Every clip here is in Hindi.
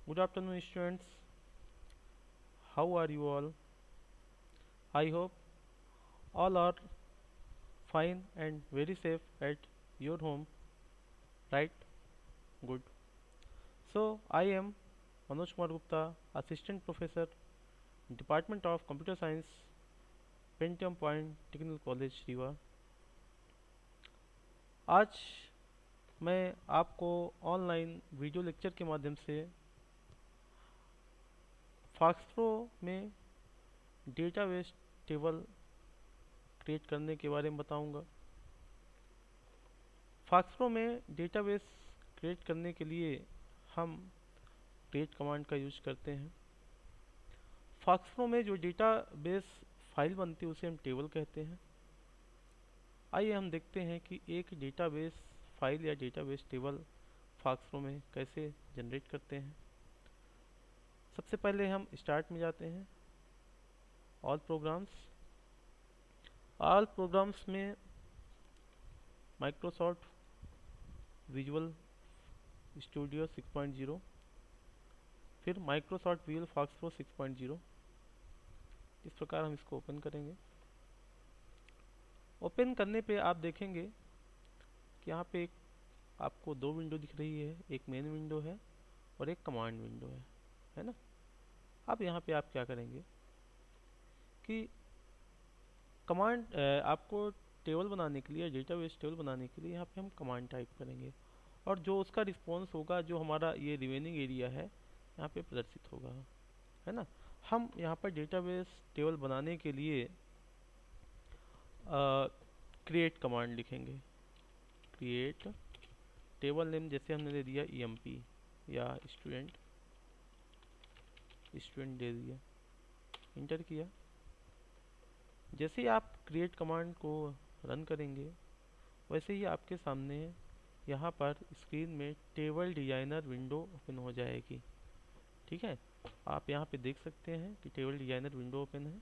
Good afternoon, students. How are you all? I hope all are fine and very safe at your home, right? Good. So, I am Manoj Kumar Gupta, Assistant Professor, Department of Computer Science, Pentium Point Technical College, Rewa. आज मैं आपको ऑनलाइन वीडियो लेक्चर के माध्यम से फाक्सप्रो में डेटाबेस टेबल क्रिएट करने के बारे में बताऊंगा। फाक्सप्रो में डेटाबेस क्रिएट करने के लिए हम क्रिएट कमांड का यूज करते हैं। फाक्सप्रो में जो डेटाबेस फाइल बनती है उसे हम टेबल कहते हैं। आइए हम देखते हैं कि एक डेटाबेस फाइल या डेटाबेस टेबल फाक्सप्रो में कैसे जनरेट करते हैं। सबसे पहले हम स्टार्ट में जाते हैं, ऑल प्रोग्राम्स में माइक्रोसॉफ्ट विजुअल स्टूडियो 6.0, फिर माइक्रोसॉफ्ट विजुअल फाक्सप्रो 6.0। इस प्रकार हम इसको ओपन करेंगे। ओपन करने पे आप देखेंगे कि यहाँ पे आपको दो विंडो दिख रही है, एक मेन विंडो है और एक कमांड विंडो है ना। अब यहाँ पे आप क्या करेंगे कि कमांड आपको टेबल बनाने के लिए, डेटाबेस टेबल बनाने के लिए यहाँ पे हम कमांड टाइप करेंगे और जो उसका रिस्पॉन्स होगा, जो हमारा ये रिमेनिंग एरिया है यहाँ पे प्रदर्शित होगा, है ना। हम यहाँ पर डेटाबेस टेबल बनाने के लिए क्रिएट कमांड लिखेंगे। क्रिएट टेबल नेम जैसे हमने दे दिया emp या स्टूडेंट दे दिया, इंटर किया। जैसे ही आप क्रिएट कमांड को रन करेंगे वैसे ही आपके सामने यहाँ पर स्क्रीन में टेबल डिजाइनर विंडो ओपन हो जाएगी। ठीक है, आप यहाँ पे देख सकते हैं कि टेबल डिजाइनर विंडो ओपन है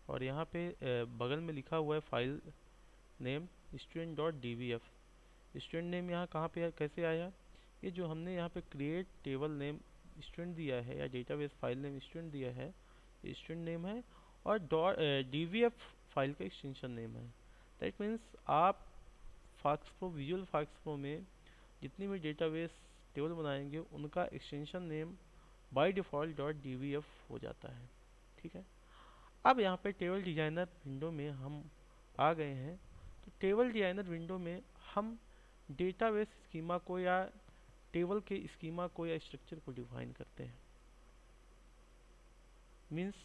और यहाँ पे बगल में लिखा हुआ है file name student.dbf। Student name यहाँ कहाँ पे कैसे आया? ये जो हमने यहाँ पे क्रिएट टेबल नेम स्टूडेंट दिया है या डेटाबेस फाइल नेम स्टूडेंट दिया है, ये स्टूडेंट नेम है और dbf फाइल का एक्सटेंशन नेम है। दैट मीन्स आप विजुअल फाक्सप्रो में जितनी भी डेटाबेस टेबल बनाएंगे उनका extension name by default .dbf हो जाता है। ठीक है, अब यहाँ पे टेबल डिजाइनर विंडो में हम आ गए हैं। तो टेबल डिजाइनर विंडो में हम डेटाबेस स्कीमा को या टेबल के स्कीमा को या स्ट्रक्चर को डिफाइन करते हैं। मीन्स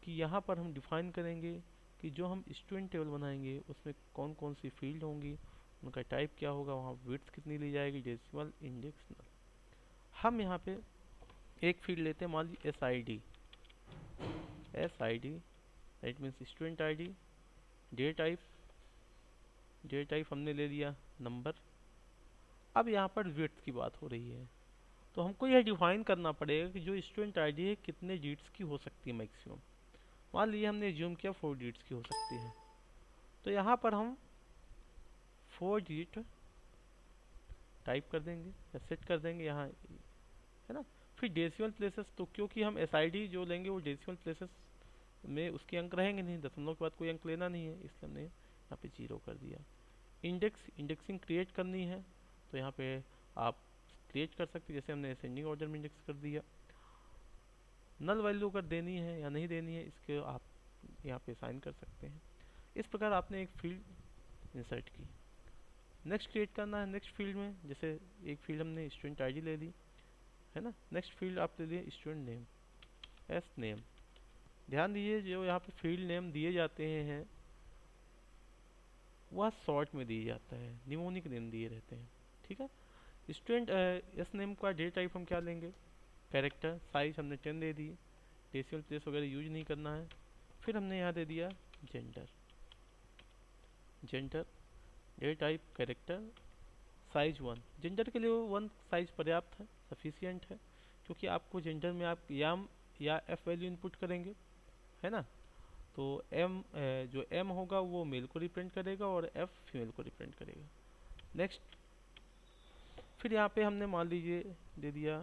कि यहाँ पर हम डिफाइन करेंगे कि जो हम स्टूडेंट टेबल बनाएंगे उसमें कौन कौन सी फील्ड होंगी, उनका टाइप क्या होगा, वहाँ विड्थ कितनी ली जाएगी, डेसिमल, इंडेक्स, नल। हम यहाँ पे एक फील्ड लेते हैं, मान लीजिए S I D that means student I D. Day type हमने ले लिया नंबर। अब यहाँ पर विड्थ की बात हो रही है तो हमको यह डिफाइन करना पड़ेगा कि जो स्टूडेंट आईडी है कितने डिजिट्स की हो सकती है मैक्सिमम। मान लीजिए हमने ज्यूम किया 4 डिजिट्स की हो सकती है, तो यहाँ पर हम 4 डिजिट टाइप कर देंगे या सेट कर देंगे यहाँ, है ना। फिर डेसिमल प्लेसेस, तो क्योंकि हम एसआईडी जो लेंगे वो डेसिमल प्लेसेस में उसके अंक रहेंगे नहीं, दशमलव के बाद कोई अंक लेना नहीं है, इसलिए हमने यहाँ पे 0 कर दिया। इंडेक्सिंग क्रिएट करनी है तो यहाँ पे आप क्रिएट कर सकते हैं, जैसे हमने असेंडिंग ऑर्डर में इंडेक्स कर दिया। नल वैल्यू अगर देनी है या नहीं देनी है इसके आप यहाँ पे साइन कर सकते हैं। इस प्रकार आपने एक फील्ड इंसर्ट की। नेक्स्ट क्रिएट करना है नेक्स्ट फील्ड में, जैसे एक फील्ड हमने स्टूडेंट आईडी ले ली, है ना। नेक्स्ट फील्ड आप ले लिए स्टूडेंट नेम, एस नेम। ध्यान दीजिए जो यहाँ पे फील्ड नेम दिए जाते हैं वह शॉर्ट में दिया जाता है, निमोनिक नेम दिए रहते हैं। ठीक है, स्टूडेंट एस नेम का डेटा टाइप हम क्या लेंगे, कैरेक्टर। साइज हमने 10 दे दी, डेसिमल प्लेस वगैरह यूज नहीं करना है। फिर हमने यहाँ दे दिया gender data type character, size 1। Gender के लिए 1 साइज पर्याप्त है, सफिशियंट है, क्योंकि आपको जेंडर में आप याम या एफ वैल्यू इनपुट करेंगे, है ना। तो जो एम होगा वो मेल को रिप्रेजेंट करेगा और एफ फीमेल को रिप्रेजेंट करेगा। नेक्स्ट, फिर यहाँ पे हमने मान लीजिए दे दिया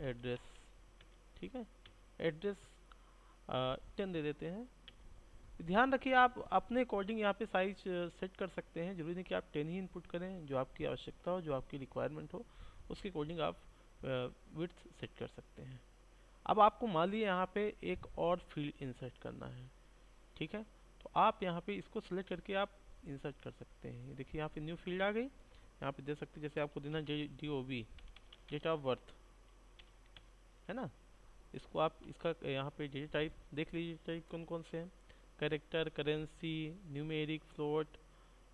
एड्रेस, ठीक है, एड्रेस 10 दे देते हैं। ध्यान रखिए आप अपने अकॉर्डिंग यहाँ पे साइज सेट कर सकते हैं, जरूरी नहीं कि आप 10 ही इनपुट करें, जो आपकी आवश्यकता हो, जो आपकी रिक्वायरमेंट हो, उसके अकॉर्डिंग आप विड्थ सेट कर सकते हैं। अब आपको मान लीजिए यहाँ पे एक और फील्ड इंसर्ट करना है, ठीक है, तो आप यहाँ पे इसको सिलेक्ट करके आप इंसर्ट कर सकते हैं। ये देखिए यहाँ पे न्यू फील्ड आ गई, यहाँ पे दे सकते हैं, जैसे आपको देना DOB, डेट ऑफ बर्थ, है ना, इसको आप इसका यहाँ पे डेटा टाइप देख लीजिए, टाइप कौन कौन से हैं, character, currency, numeric, float,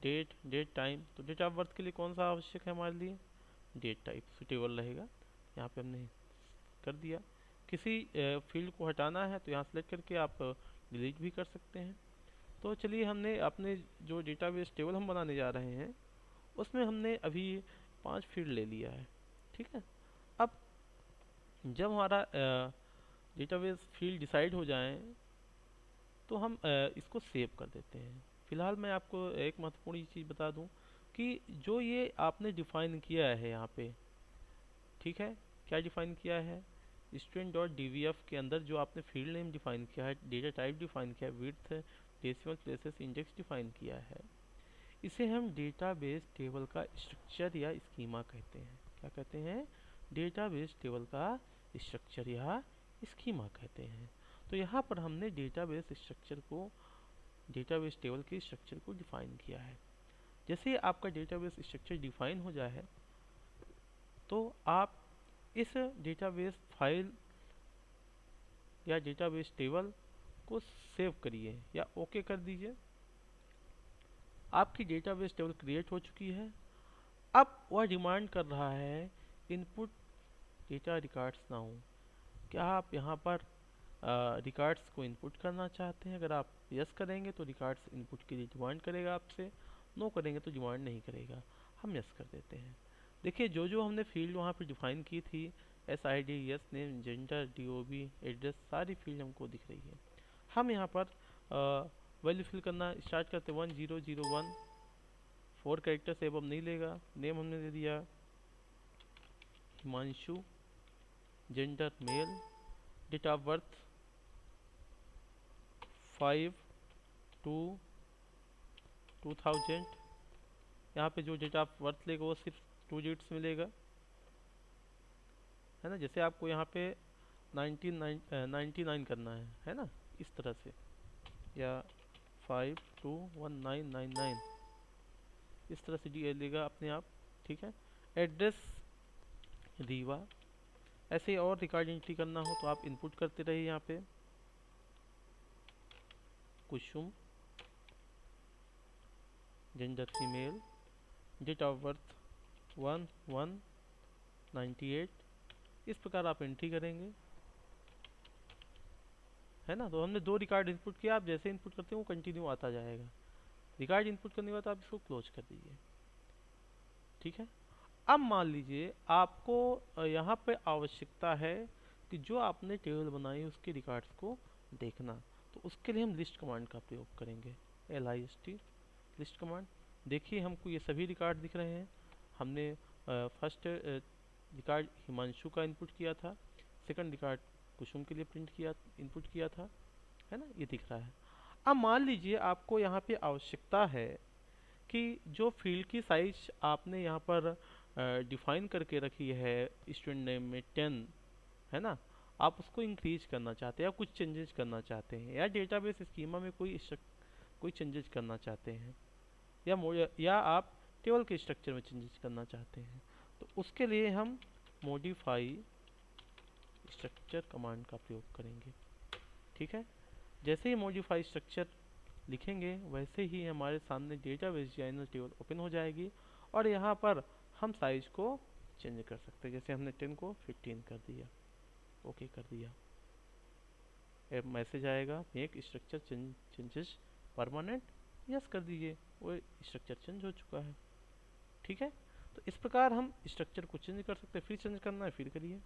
date, date time. तो डेट ऑफ बर्थ के लिए कौन सा आवश्यक है हमारे लिए, डेट टाइप सुटेबल रहेगा, यहाँ पे हमने कर दिया। किसी फील्ड को हटाना है तो यहाँ सेलेक्ट करके आप डिलीट भी कर सकते हैं। तो चलिए, हमने अपने जो डेटाबेस टेबल हम बनाने जा रहे हैं उसमें हमने अभी 5 फील्ड ले लिया है, ठीक है। अब जब हमारा डेटाबेस फील्ड डिसाइड हो जाए तो हम इसको सेव कर देते हैं। फिलहाल मैं आपको एक महत्वपूर्ण चीज़ बता दूं कि जो ये आपने डिफाइन किया है यहाँ पे, ठीक है, क्या डिफाइन किया है, student.dvf के अंदर जो आपने फील्ड नेम डिफाइन किया है, डेटा टाइप डिफाइन किया है, width, decimal places, index define किया है, इसे हम डेटाबेस टेबल का स्ट्रक्चर या स्कीमा कहते हैं। क्या कहते हैं, डेटाबेस टेबल का स्ट्रक्चर या स्कीमा कहते हैं। तो यहाँ पर हमने डेटाबेस स्ट्रक्चर को, डेटाबेस टेबल के स्ट्रक्चर को डिफाइन किया है। जैसे आपका डेटाबेस स्ट्रक्चर डिफाइन हो जाए तो आप इस डेटाबेस फाइल या डेटाबेस टेबल को सेव करिए या ओके कर दीजिए। आपकी डेटाबेस टेबल क्रिएट हो चुकी है। अब वह डिमांड कर रहा है इनपुट डेटा रिकॉर्ड्स नाउ। क्या आप यहाँ पर रिकॉर्ड्स को इनपुट करना चाहते हैं? अगर आप यस करेंगे तो रिकॉर्ड्स इनपुट के लिए डिमांड करेगा आपसे, नो करेंगे तो डिमांड नहीं करेगा। हम यस कर देते हैं। देखिए, जो जो हमने फील्ड वहाँ पे डिफाइन की थी, SID, S name, gender, DOB, address, सारी फील्ड हमको दिख रही है। हम यहाँ पर वैल्यू फिल करना स्टार्ट करते 1001, 4 कैरेक्टर से अब नहीं लेगा। नेम हमने दे दिया Himanshu, gender male, date of birth 5/2/2000। यहाँ पे जो डेट ऑफ बर्थ लेगा वो सिर्फ 2 डिजिट्स मिलेगा, है ना। जैसे आपको यहाँ पे 99 करना है ना, इस तरह से, या 521999 इस तरह से डी लेगा अपने आप, ठीक है। एड्रेस रीवा, ऐसे ही और रिकॉर्ड एंट्री करना हो तो आप इनपुट करते रहिए। यहाँ पे Kusum, gender female, date of birth 1198, इस प्रकार आप एंट्री करेंगे, है ना। तो हमने 2 रिकॉर्ड इनपुट किया। आप जैसे इनपुट करते हैं वो कंटिन्यू आता जाएगा। रिकॉर्ड इनपुट करने के बाद आप इसको क्लोज कर दीजिए, ठीक है। अब मान लीजिए आपको यहाँ पे आवश्यकता है कि जो आपने टेबल बनाई उसके रिकॉर्ड्स को देखना, तो उसके लिए हम लिस्ट कमांड का प्रयोग करेंगे, LIST, लिस्ट कमांड। देखिए, हमको ये सभी रिकॉर्ड दिख रहे हैं। हमने फर्स्ट रिकॉर्ड हिमांशु का इनपुट किया था, सेकंड रिकॉर्ड कुसुम के लिए प्रिंट किया, इनपुट किया था, है ना, ये दिख रहा है। अब मान लीजिए आपको यहाँ पे आवश्यकता है कि जो फील्ड की साइज आपने यहाँ पर डिफाइन करके रखी है स्टूडेंट नेम में 10, है ना, आप उसको इंक्रीज करना चाहते हैं या कुछ चेंजेस करना चाहते हैं, या डेटाबेस स्कीमा में कोई चेंजेस करना चाहते हैं, या आप टेबल के स्ट्रक्चर में चेंजेस करना चाहते हैं, तो उसके लिए हम मॉडिफाई स्ट्रक्चर कमांड का प्रयोग करेंगे, ठीक है। जैसे ही मॉडिफाई स्ट्रक्चर लिखेंगे वैसे ही हमारे सामने डेटाबेस डिजाइनर टेबल ओपन हो जाएगी और यहाँ पर हम साइज को चेंज कर सकते हैं। जैसे हमने 10 को 15 कर दिया, ओके कर दिया, एक मैसेज आएगा make structure changes permanent, yes कर दीजिए, वो स्ट्रक्चर चेंज हो चुका है, ठीक है। तो इस प्रकार हम स्ट्रक्चर को चेंज कर सकते हैं। फिर चेंज करना है फिर करिए,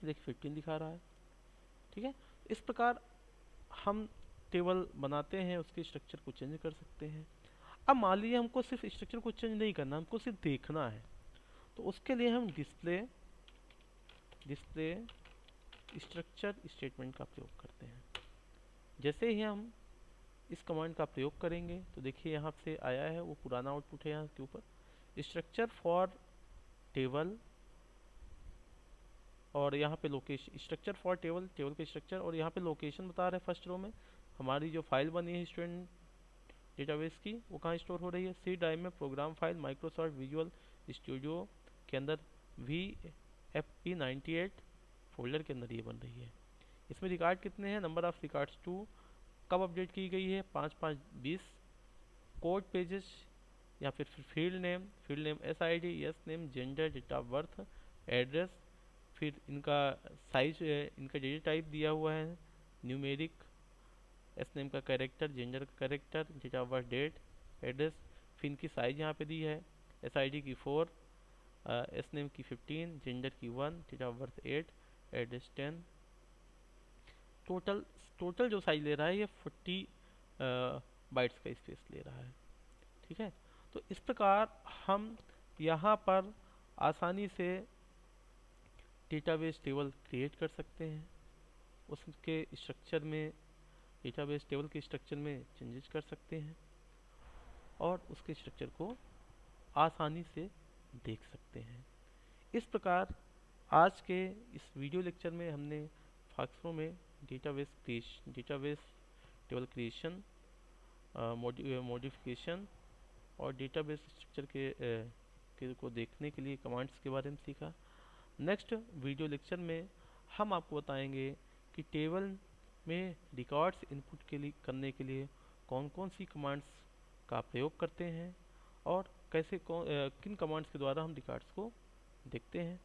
देखिए 15 दिखा रहा है, ठीक है। इस प्रकार हम टेबल बनाते हैं, उसके स्ट्रक्चर को चेंज कर सकते हैं। अब मान लीजिए हमको सिर्फ स्ट्रक्चर को चेंज नहीं करना, हमको सिर्फ देखना है, तो उसके लिए हम डिस्प्ले डिस्प्ले स्ट्रक्चर स्टेटमेंट का प्रयोग करते हैं। जैसे ही हम इस कमांड का प्रयोग करेंगे तो देखिए यहाँ से आया है, वो पुराना आउटपुट है यहाँ के ऊपर, स्ट्रक्चर फॉर टेबल, और यहाँ पे location, structure for table, table के स्ट्रक्चर, और यहाँ पे लोकेशन बता रहा है फर्स्ट रो में हमारी जो फाइल बनी है स्टूडेंट डेटाबेस की, वो कहाँ स्टोर हो रही है, सी ड्राइव में program file Microsoft visual studio के अंदर VFP98 फोल्डर के अंदर ये बन रही है। इसमें रिकॉर्ड कितने हैं, नंबर ऑफ रिकॉर्ड्स 2, कब अपडेट की गई है 5/5/20, कोड पेजेस या फिर field name SID, S name, gender, date of birth, address, फिर इनका साइज, इनका डेटा टाइप दिया हुआ है न्यूमेरिक, एस नेम का कैरेक्टर, जेंडर का character, date of birth, date, address, फिर इनकी साइज यहाँ पे दी है SID की 4, एस नेम की 15, जेंडर की 1, date of birth 8, address 10। Total जो साइज ले रहा है ये 40 बाइट्स का स्पेस ले रहा है। ठीक है, तो इस प्रकार हम यहाँ पर आसानी से डेटाबेस टेबल क्रिएट कर सकते हैं, उसके स्ट्रक्चर में, डेटाबेस टेबल के स्ट्रक्चर में चेंजेस कर सकते हैं और उसके स्ट्रक्चर को आसानी से देख सकते हैं। इस प्रकार आज के इस वीडियो लेक्चर में हमने फाक्सरो में डेटाबेस टेबल क्रिएशन, मॉडिफिकेशन और डेटाबेस स्ट्रक्चर के को देखने के लिए कमांड्स के बारे में सीखा। नेक्स्ट वीडियो लेक्चर में हम आपको बताएंगे कि टेबल में रिकॉर्ड्स इनपुट के लिए करने के लिए कौन कौन सी कमांड्स का प्रयोग करते हैं और कैसे किन कमांड्स के द्वारा हम रिकॉर्ड्स को देखते हैं।